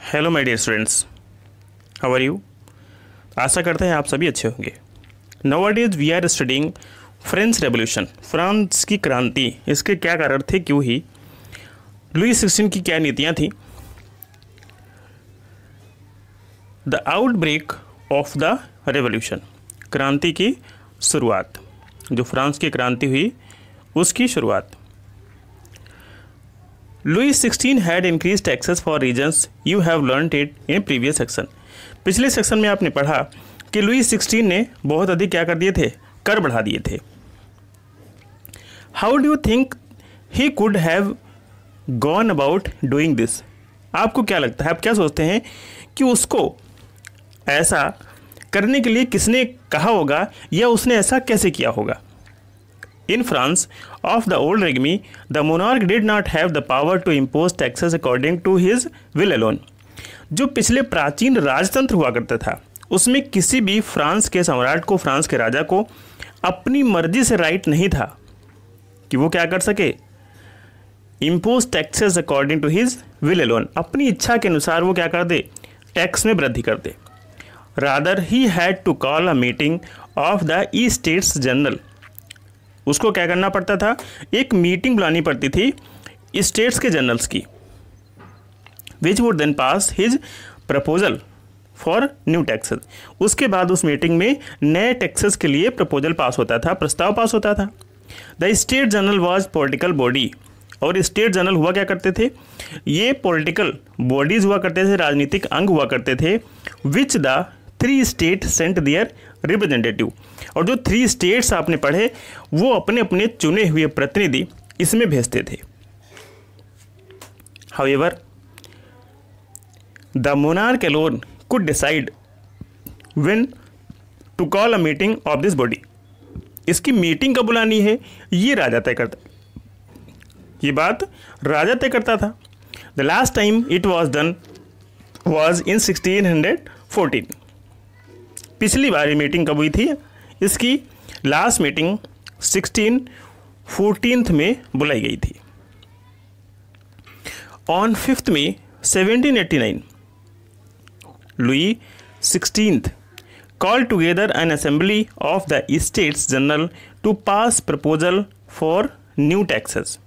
Hello my dear students, how are you. आशा करते हैं आप सभी अच्छे होंगे। Nowadays we are studying French revolution, France की क्रांति। इसके क्या कारण थे, क्यों ही, लुई 16 की क्या नीतियां थी। The outbreak of the revolution, क्रांति की शुरुआत, जो फ्रांस की क्रांति हुई उसकी शुरुआत। Louis 16 had increase taxes for reasons, you have learned it in previous section. पिछले सेक्शन में आपने पढ़ा कि लुई 16 ने बहुत अधिक क्या कर दिए थे, कर बढ़ा दिए थे। How do you think he could have gone about doing this. आपको क्या लगता है, आप क्या सोचते हैं कि उसको ऐसा करने के लिए किसने कहा होगा या उसने ऐसा कैसे किया होगा। In France of the old regime, the monarch did not have the power to impose taxes according to his will alone. जो पिछले प्राचीन राजतंत्र हुआ करता था, उसमें किसी भी फ्रांस के सम्राट को, फ्रांस के राजा को अपनी मर्जी से राइट नहीं था कि वो क्या कर सके, impose taxes according to his will alone, अपनी इच्छा के अनुसार वो क्या कर दे, टैक्स में वृद्धि कर दे। Rather he had to call a meeting of the estates general, उसको क्या करना पड़ता था, एक मीटिंग बुलानी पड़ती थी स्टेट्स के जनरल्स की, which would then pass his proposal for new taxes. उसके बाद उस मीटिंग में नए टैक्सेस के लिए प्रपोजल पास होता था, प्रस्ताव पास होता था। The state general was political body, और स्टेट जनरल हुआ क्या करते थे, ये पॉलिटिकल बॉडीज हुआ करते थे, राजनीतिक अंग हुआ करते थे, which the 3 state sent their representative. और जो 3 स्टेट्स आपने पढ़े वो अपने अपने चुने हुए प्रतिनिधि इसमें भेजते थे। However the monarch alone could decide when to call a meeting of this body. इसकी मीटिंग कब बुलानी है ये राजा तय करता, ये बात राजा तय करता था। The last time it was done was in 1614। पिछली बार मीटिंग कब हुई थी, इसकी लास्ट मीटिंग 1614 में बुलाई गई थी। On 5 May 1789 Louis 16 called together an assembly of the States General to pass proposal for new taxes।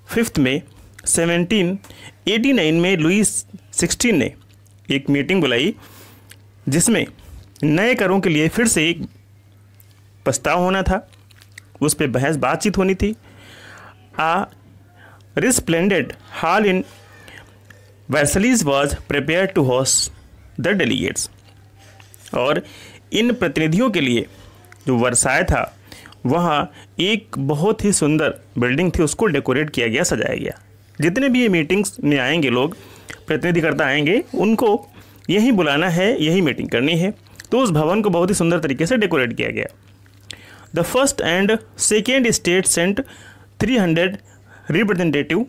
5 May 1789 में लुई 16 ने एक मीटिंग बुलाई जिसमें नए करों के लिए फिर से एक प्रस्ताव होना था, उस पर बहस बातचीत होनी थी। A resplendent hall in Versailles was prepare to host the delegates, और इन प्रतिनिधियों के लिए जो वर्साय था वहाँ एक बहुत ही सुंदर बिल्डिंग थी, उसको डेकोरेट किया गया, सजाया गया। जितने भी ये मीटिंग्स में आएंगे लोग, प्रतिनिधिकर्ता आएंगे, उनको यही बुलाना है, यही मीटिंग करनी है, तो उस भवन को बहुत ही सुंदर तरीके से डेकोरेट किया गया। The first and second state sent 300 representative,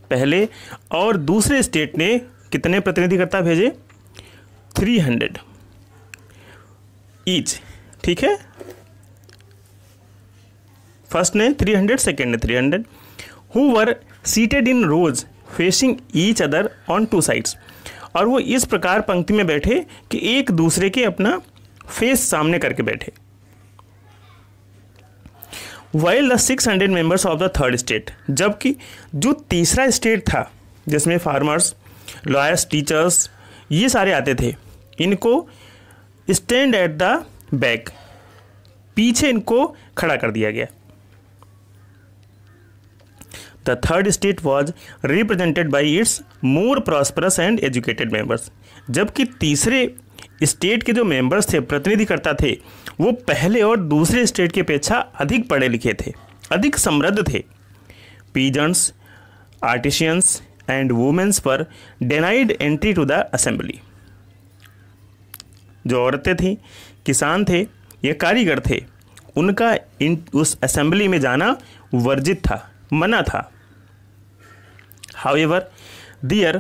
पहले और दूसरे स्टेट ने कितने प्रतिनिधिकर्ता भेजे, 300 ईच, ठीक है। फर्स्ट ने 300, सेकेंड ने 300, who were seated in rows facing each other on 2 sides, और वो इस प्रकार पंक्ति में बैठे कि एक दूसरे के अपना फेस सामने करके बैठे। While the 600 members of the third state, जबकि जो तीसरा स्टेट था जिसमें फार्मर्स, लॉयर्स, टीचर्स ये सारे आते थे, इनको स्टैंड एट द बैक, पीछे इनको खड़ा कर दिया गया। The third state was represented by its more prosperous and educated members, जबकि तीसरे स्टेट के जो मेंबर्स थे, प्रतिनिधिकर्ता थे, वो पहले और दूसरे स्टेट की अपेक्षा अधिक पढ़े लिखे थे, अधिक समृद्ध थे। पीजेंट्स, आर्टिशियंस एंड वुमेन्स पर denied entry to the assembly. जो औरतें थीं, किसान थे या कारीगर थे, उनका उस असेंबली में जाना वर्जित था, मना था। However, their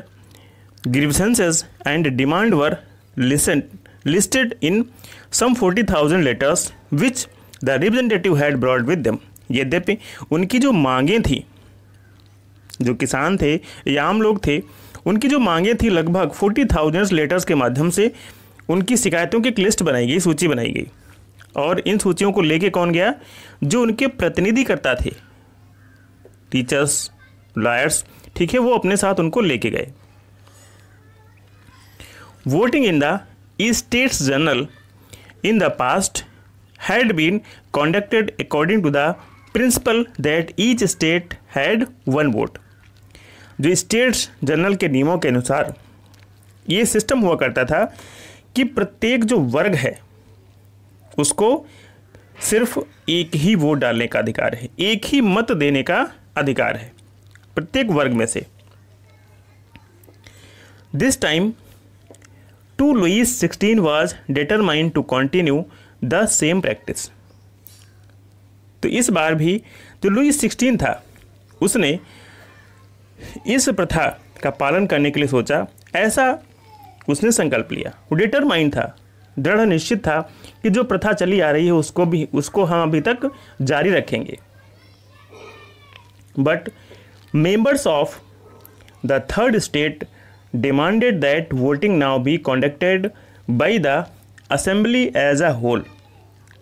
grievances and demand were listed in some 40,000 letters which the representative had brought with them। यद्यपि उनकी जो मांगें थी जो किसान थे या आम लोग थे, उनकी जो मांगे थी लगभग 40,000 लेटर्स के माध्यम से उनकी शिकायतों की एक लिस्ट बनाई गई, सूची बनाई गई। और इन सूचियों को लेके कौन गया? जो उनके प्रतिनिधिकर्ता थे, टीचर्स, लॉयर्स, ठीक है, वो अपने साथ उनको लेके गए। Voting in the states journal in the past had been conducted according to the principle that each state had one vote। जो स्टेट्स जर्नल के नियमों के अनुसार ये सिस्टम हुआ करता था कि प्रत्येक जो वर्ग है उसको सिर्फ एक ही वोट डालने का अधिकार है, एक ही मत देने का अधिकार है प्रत्येक वर्ग में से। This time too Louis 16 was determined to continue the same practice. तो इस बार भी जो लुईस 16 था उसने इस प्रथा का पालन करने के लिए सोचा, ऐसा उसने संकल्प लिया। वो डिटरमाइंड था, दृढ़ निश्चित था कि जो प्रथा चली आ रही है उसको हम अभी तक जारी रखेंगे। But members of the third state demanded that voting now be conducted by the assembly as a whole.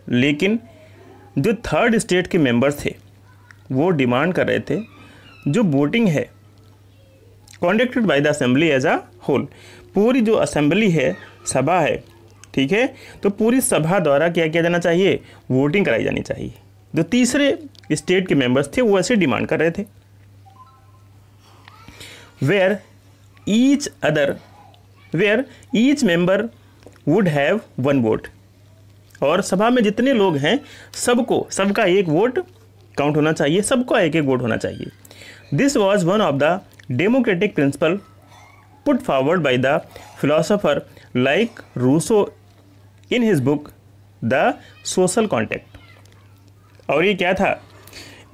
लेकिन जो थर्ड स्टेट के मेंबर्स थे वो डिमांड कर रहे थे जो वोटिंग है conducted by the assembly as a whole, पूरी जो असेंबली है, सभा है, ठीक है, तो पूरी सभा द्वारा क्या किया जाना चाहिए? वोटिंग कराई जानी चाहिए। जो तीसरे स्टेट के मेंबर्स थे वो ऐसे डिमांड कर रहे थे। Where each member would have one vote, और सभा में जितने लोग हैं सबका एक वोट काउंट होना चाहिए, सबका एक एक वोट होना चाहिए। This was one of the democratic principle put forward by the philosopher like Rousseau in his book the social contract. और ये क्या था?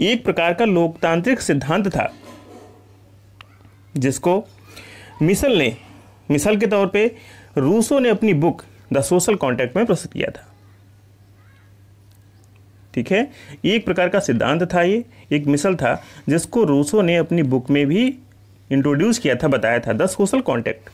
एक प्रकार का लोकतांत्रिक सिद्धांत था जिसको मिसल के तौर पे रूसो ने अपनी बुक द सोशल कॉन्ट्रैक्ट में प्रस्तुत किया था। ठीक है, एक प्रकार का सिद्धांत था, ये एक मिसल था जिसको रूसो ने अपनी बुक में भी इंट्रोड्यूस किया था, बताया था, the social contract.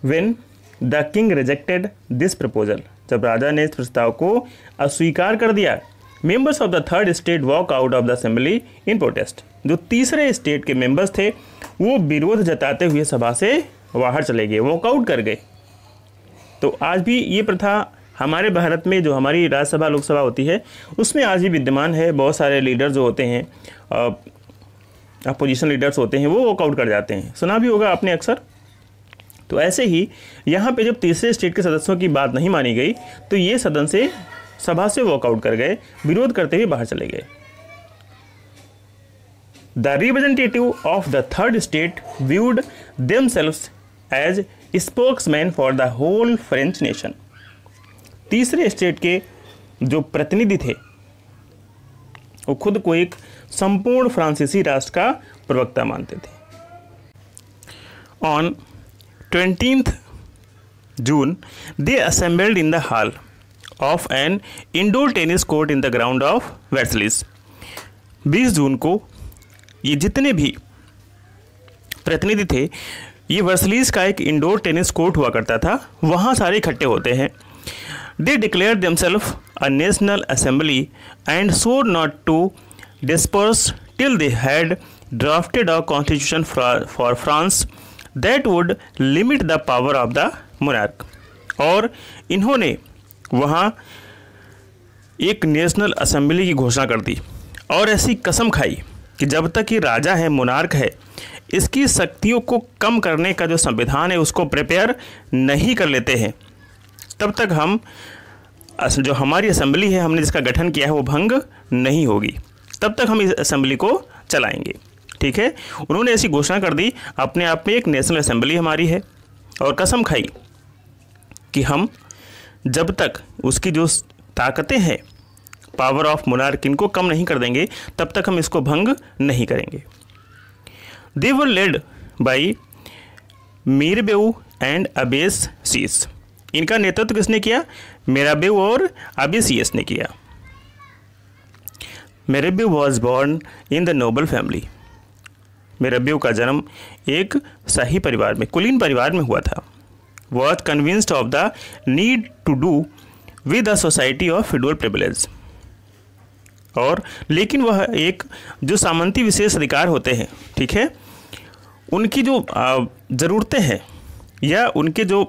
When the king rejected this proposal, जब राजा ने इस प्रस्ताव को अस्वीकार कर दिया, members of the third state walk out of the assembly in protest. जो तीसरे स्टेट के मेंबर्स थे वो विरोध जताते हुए सभा से बाहर चले गए, वॉकआउट कर गए। तो आज भी ये प्रथा हमारे भारत में, जो हमारी राज्यसभा लोकसभा होती है, उसमें आज भी विद्यमान है। बहुत सारे लीडर जो होते हैं, अपोजिशन लीडर्स होते हैं, वो वॉकआउट कर जाते हैं, सुना भी होगा आपने अक्सर। तो ऐसे ही यहाँ पे जब तीसरे स्टेट के सदस्यों की बात नहीं मानी गई तो ये सदन से, सभा से वॉकआउट कर गए, विरोध करते हुए बाहर चले गए। The representative of the third state viewed themselves as spokesman for the whole French nation. तीसरे स्टेट के जो प्रतिनिधि थे वो खुद को एक संपूर्ण फ्रांसीसी राष्ट्र का प्रवक्ता मानते थे। On 20th June they assembled in the hall of an indoor tennis court in the ground of Versailles। 20 जून को ये जितने भी प्रतिनिधि थे, ये वर्सलीज का एक इंडोर टेनिस कोर्ट हुआ करता था, वहाँ सारे इकट्ठे होते हैं। They declare themselves a national assembly and swore not to disperse till they had drafted a constitution for France that would limit the power of the monarch. और इन्होंने वहाँ एक नेशनल असेंबली की घोषणा कर दी और ऐसी कसम खाई कि जब तक ये राजा है, मोनार्क है, इसकी शक्तियों को कम करने का जो संविधान है उसको प्रिपेयर नहीं कर लेते हैं, तब तक हम, जो हमारी असेंबली है, हमने जिसका गठन किया है, वो भंग नहीं होगी, तब तक हम इस असेंबली को चलाएंगे। ठीक है, उन्होंने ऐसी घोषणा कर दी, अपने आप में एक नेशनल असेंबली हमारी है, और कसम खाई कि हम जब तक उसकी जो ताकतें हैं, पावर ऑफ मोनार्क, इनको कम नहीं कर देंगे, तब तक हम इसको भंग नहीं करेंगे। They were led by Mirabeau and Abbe Sieyes. इनका नेतृत्व किसने किया? मिराबेऊ और अबेसियस ने किया। Mirabeau was born in the noble family. Mirabeau का जन्म एक शाही परिवार में, कुलीन परिवार में हुआ था। Was convinced of the need to do with the society of feudal privilege. और लेकिन वह एक जो सामंती विशेष अधिकार होते हैं, ठीक है, उनकी जो ज़रूरतें हैं या उनके जो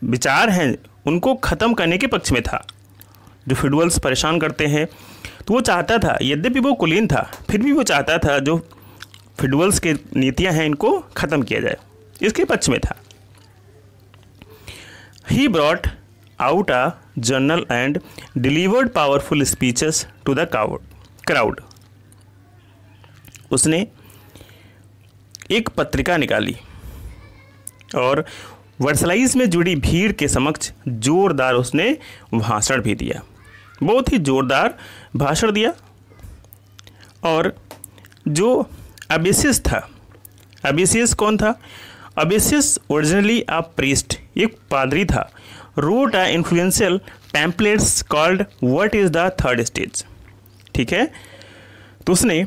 विचार हैं उनको ख़त्म करने के पक्ष में था। जो फ्यूडल्स परेशान करते हैं तो वो चाहता था, यद्यपि वो कुलीन था फिर भी वो चाहता था जो फ्यूडल्स के नीतियां हैं इनको ख़त्म किया जाए, इसके पक्ष में था। He brought out a journal and delivered powerful speeches to the crowd. उसने एक पत्रिका निकाली और वर्सलाइस में जुड़ी भीड़ के समक्ष जोरदार उसने भाषण भी दिया, बहुत ही जोरदार भाषण दिया। और जो अबेसियस था, अबेसियस कौन था? अबेसियस ओरिजिनली अ प्रीस्ट, एक पादरी था। Wrote a influential pamphlets called what is the third stage. ठीक है, तो उसने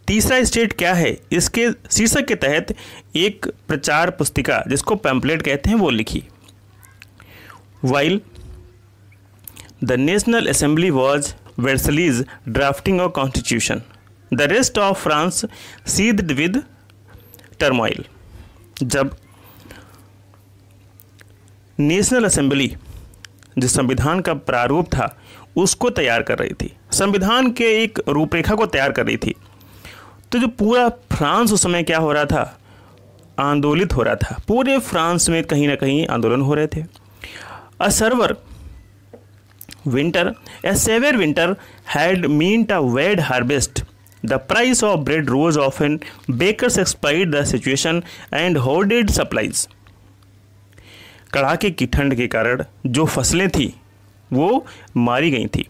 तीसरा स्टेज क्या है इसके शीर्षक के तहत एक प्रचार पुस्तिका जिसको पैम्पलेट कहते हैं वो लिखी। While the national assembly was Versailles drafting a constitution, the rest of France seethed with turmoil. जब नेशनल असेंबली जो संविधान का प्रारूप था उसको तैयार कर रही थी, संविधान के एक रूपरेखा को तैयार कर रही थी, तो जो पूरा फ्रांस उस समय क्या हो रहा था? आंदोलित हो रहा था। पूरे फ्रांस में कहीं ना कहीं आंदोलन हो रहे थे। A severe winter, a severe winter had meant a bad harvest, the price of bread rose often, bakers exploit the situation and hoarded supplies. कड़ाके की ठंड के कारण जो फसलें थी वो मारी गई थी।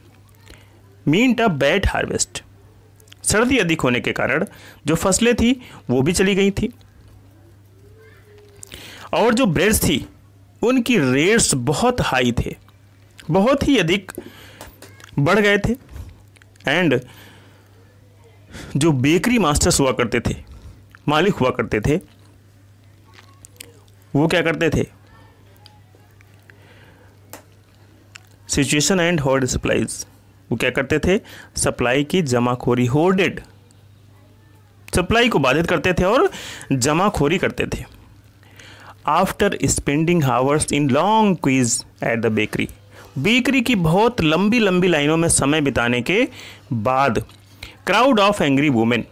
मीन्ट अ बैड हार्वेस्ट, सर्दी अधिक होने के कारण जो फसलें थी वो भी चली गई थी। और जो ब्रेड्स थी उनकी रेट्स बहुत हाई थे, बहुत ही अधिक बढ़ गए थे। एंड जो बेकरी मास्टर्स हुआ करते थे, मालिक हुआ करते थे, वो क्या करते थे? सिचुएशन एंड होर्ड सप्लाईज, वो क्या करते थे? सप्लाई की जमाखोरी, होर्डेड, सप्लाई को बाधित करते थे और जमाखोरी करते थे। After spending hours in long quiz at the bakery, bakery की बहुत लंबी लंबी लाइनों में समय बिताने के बाद, क्राउड ऑफ एंग्री वुमेन,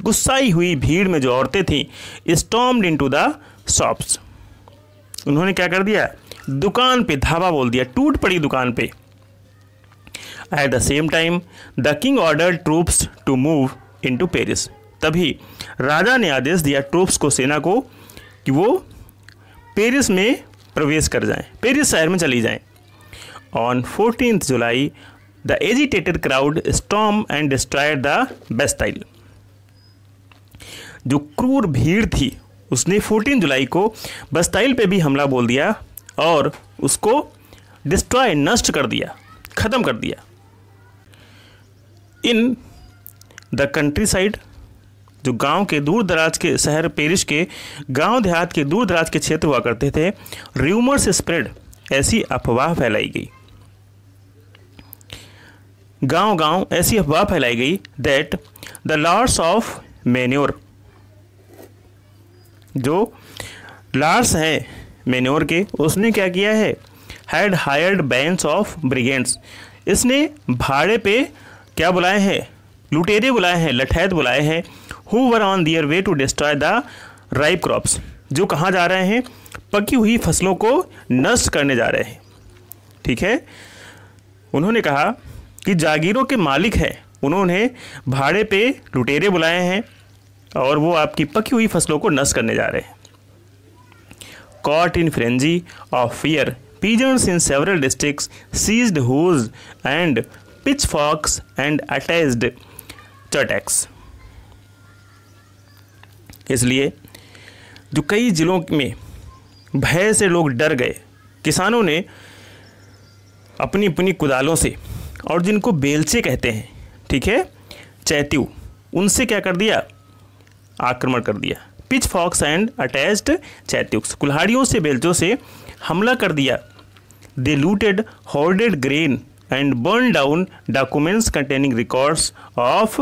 गुस्साई हुई भीड़ में जो औरतें थीं, स्टॉर्म्ड इनटू द शॉप्स, उन्होंने क्या कर दिया? दुकान पे धावा बोल दिया, टूट पड़ी दुकान पे। At the same time the king order troops to move into Paris, तभी राजा ने आदेश दिया ट्रूप्स को, सेना को, कि वो पेरिस में प्रवेश कर जाएं, पेरिस शहर में चली जाएं। On 14 July the agitated crowd storm and destroyed the Bastille, जो क्रूर भीड़ थी उसने 14 जुलाई को बस्टाइल पे भी हमला बोल दिया और उसको डिस्ट्रॉय, नष्ट कर दिया, ख़त्म कर दिया। इन द कंट्री साइड, जो गांव के दूर दराज के शहर पेरिस के गांव देहात के दूर दराज के क्षेत्र हुआ करते थे, र्यूमर्स स्प्रेड, ऐसी अफवाह फैलाई गई, गांव गांव ऐसी अफवाह फैलाई गई that the lords of manor, जो लॉर्ड्स हैं मैन्योर के, उसने क्या किया है? Had hired bands of brigades, इसने भाड़े पे क्या बुलाए हैं? लुटेरे बुलाए हैं, लठैत बुलाए हैं। Who were on their way to destroy the ripe crops, जो कहाँ जा रहे हैं? पकी हुई फसलों को नष्ट करने जा रहे हैं। ठीक है, उन्होंने कहा कि जागीरों के मालिक हैं, उन्होंने भाड़े पे लुटेरे बुलाए हैं और वो आपकी पकी हुई फसलों को नष्ट करने जा रहे हैं। Caught in frenzy of fear, peasants in several districts seized hoes and pitchforks and attached churtaks. इसलिए जो कई जिलों में भय से लोग डर गए, किसानों ने अपनी अपनी कुदालों से, और जिनको बेलचे कहते हैं, ठीक है, चैत्यू, उनसे क्या कर दिया? आक्रमण कर दिया। Pitchforks and attacked chateaux, कुल्हाड़ियों से बेलचों से हमला कर दिया। They looted hoarded grain and burn down documents containing records of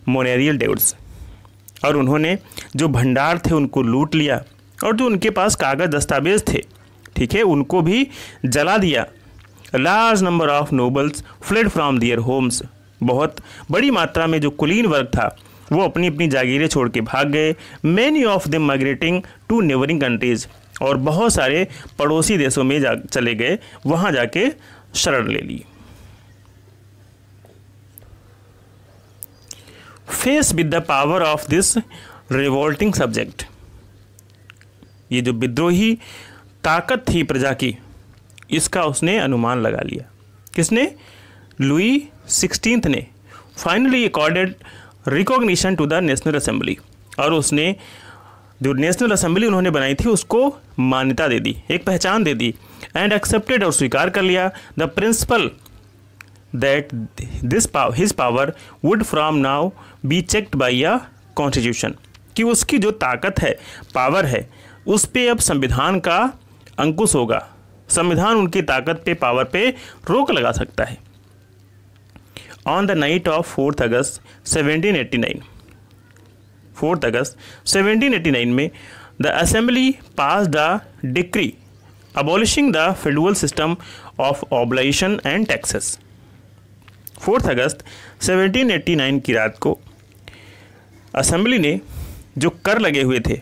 manorial debts, और उन्होंने जो भंडार थे उनको लूट लिया और जो उनके पास कागज दस्तावेज थे, ठीक है, उनको भी जला दिया। Large number of nobles fled from their homes, बहुत बड़ी मात्रा में जो कुलीन वर्ग था वो अपनी अपनी जागीरें छोड़ के भाग गए। Many of them migrating to neighbouring countries, और बहुत सारे पड़ोसी देशों में चले गए, वहाँ जाके शरण ले ली। Face with the power of this revolting subject, ये जो विद्रोही ताकत थी प्रजा की, इसका उसने अनुमान लगा लिया। किसने? लुई 16 ने। Finally accorded recognition to the national assembly, और उसने जो नेशनल असेंबली उन्होंने बनाई थी उसको मान्यता दे दी, एक पहचान दे दी। एंड एक्सेप्टेड, और स्वीकार कर लिया, the principal that this his power wood from now be checked by a constitution, कि उसकी जो ताकत है, पावर है, उस पे अब संविधान का अंकुश होगा। संविधान उनकी ताकत पे, पावर पे रोक लगा सकता है। ऑन द नाइट ऑफ 4 अगस्त 1789, 4 अगस्त 1789 में the assembly pass the decree abolishing the federal system of obligation and taxes. 4 अगस्त 1789 की रात को असेंबली ने जो कर लगे हुए थे,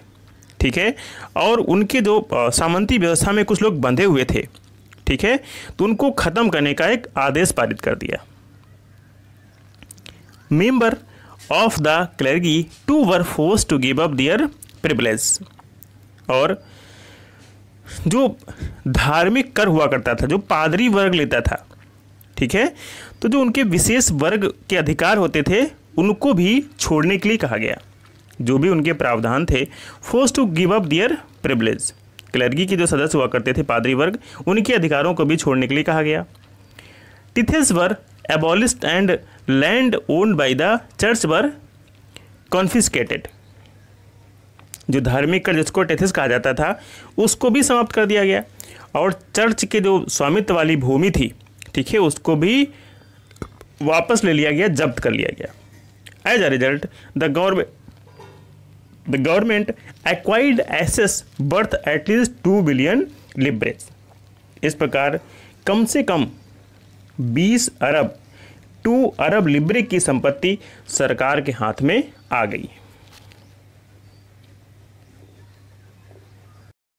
ठीक है, और उनके जो सामंती व्यवस्था में कुछ लोग बंधे हुए थे, ठीक है, तो उनको ख़त्म करने का एक आदेश पारित कर दिया। Member of the clergy to were force to give up their privilege, और जो धार्मिक कर हुआ करता था, जो पादरी वर्ग लेता था, ठीक है, तो जो उनके विशेष वर्ग के अधिकार होते थे उनको भी छोड़ने के लिए कहा गया। जो भी उनके प्रावधान थे, force to give up their privilege, clergy के जो सदस्य हुआ करते थे, पादरी वर्ग, उनके अधिकारों को भी छोड़ने के लिए कहा गया। Tithes were abolished and land owned by the church were confiscated, जो धार्मिक कर जिसको टेथिस कहा जाता था उसको भी समाप्त कर दिया गया, और चर्च के जो स्वामित्व वाली भूमि थी, ठीक है, उसको भी वापस ले लिया गया, जब्त कर लिया गया। As a result the government acquired एसेस बर्थ एटलीस्ट 2 बिलियन लिब्रेज। इस प्रकार कम से कम 20 अरब 2 अरब लिब्रे की संपत्ति सरकार के हाथ में आ गई।